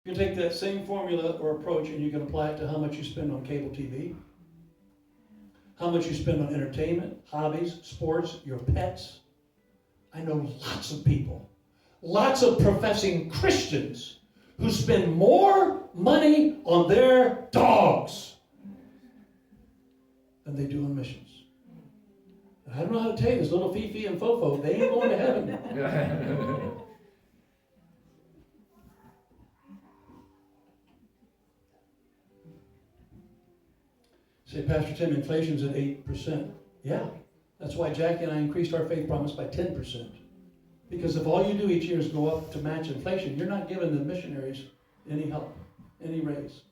You take that same formula or approach and you can apply it to how much you spend on cable TV, how much you spend on entertainment, hobbies, sports, your pets. I know lots of people, lots of professing Christians who spend more money on their dogs than they do on missions. I don't know how to tell you this, little Fifi and Fofo, they ain't going to heaven. Say, Pastor Tim, inflation's at 8%. Yeah, that's why Jackie and I increased our faith promise by 10%. Because if all you do each year is go up to match inflation, you're not giving the missionaries any help, any raise.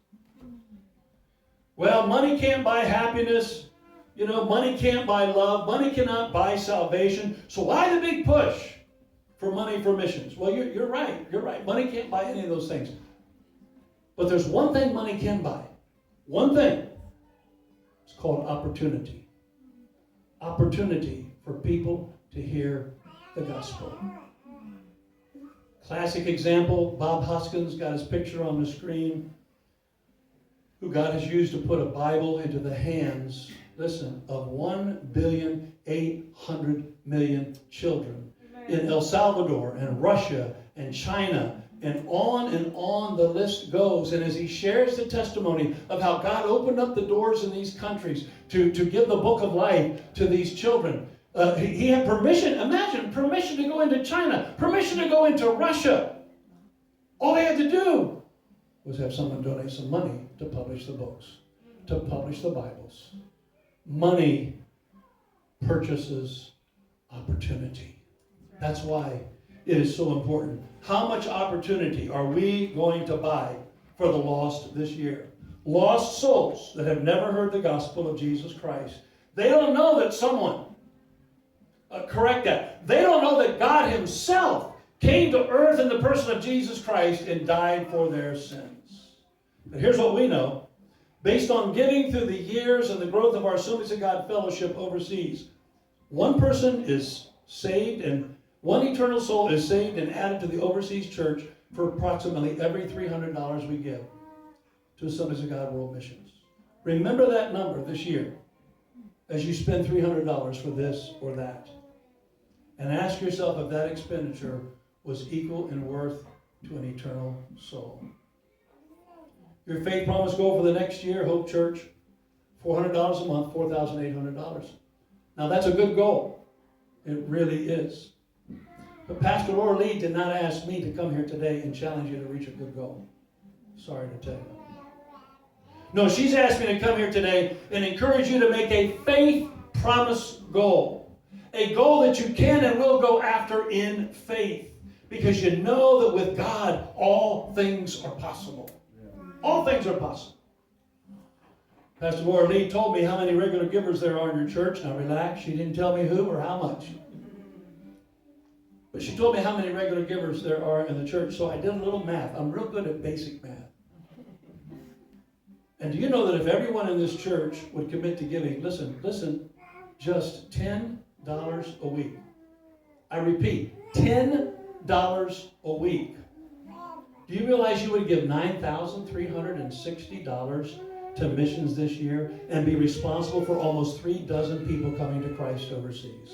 Well, money can't buy happiness. You know, money can't buy love. Money cannot buy salvation. So why the big push for money for missions? Well, you're right. You're right. Money can't buy any of those things. But there's one thing money can buy. One thing. It's called opportunity. Opportunity for people to hear the gospel. Classic example, Bob Hoskins got his picture on the screen, who God has used to put a Bible into the hands, listen, of 1,800,000,000 children in El Salvador and Russia and China, and on the list goes. And as he shares the testimony of how God opened up the doors in these countries to give the book of life to these children, he had permission, imagine, permission to go into China, permission to go into Russia. All they had to do was have someone donate some money to publish the books, to publish the Bibles. Money purchases opportunity. That's why it is so important. How much opportunity are we going to buy for the lost this year? Lost souls that have never heard the gospel of Jesus Christ. They don't know that someone, correct that, they don't know that God himself came to earth in the person of Jesus Christ and died for their sins. But here's what we know. Based on giving through the years and the growth of our Assemblies of God fellowship overseas, one person is saved and one eternal soul is saved and added to the overseas church for approximately every $300 we give to Assemblies of God World Missions. Remember that number this year as you spend $300 for this or that. And ask yourself if that expenditure was equal in worth to an eternal soul. Your faith promise goal for the next year, Hope Church, $400 a month, $4,800. Now that's a good goal. It really is. But Pastor Laura Lee did not ask me to come here today and challenge you to reach a good goal. Sorry to tell you. No, she's asked me to come here today and encourage you to make a faith promise goal. A goal that you can and will go after in faith. Because you know that with God, all things are possible. All things are possible. Pastor Laura Lee told me how many regular givers there are in your church. Now relax, she didn't tell me who or how much. But she told me how many regular givers there are in the church, so I did a little math. I'm real good at basic math. And do you know that if everyone in this church would commit to giving, listen, just $10 a week. I repeat, $10 a week. Do you realize you would give $9,360 to missions this year and be responsible for almost 36 people coming to Christ overseas?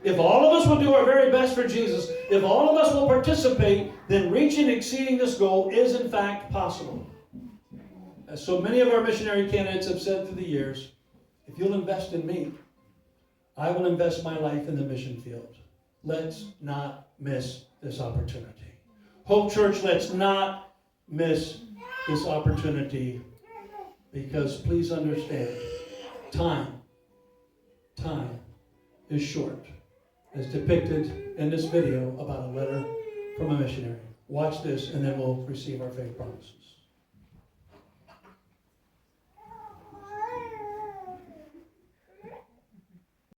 If all of us will do our very best for Jesus, if all of us will participate, then reaching and exceeding this goal is in fact possible. As so many of our missionary candidates have said through the years, if you'll invest in me, I will invest my life in the mission field. Let's not miss this opportunity. Hope Church, let's not miss this opportunity, because please understand, time is short, as depicted in this video about a letter from a missionary. Watch this and then we'll receive our faith promises.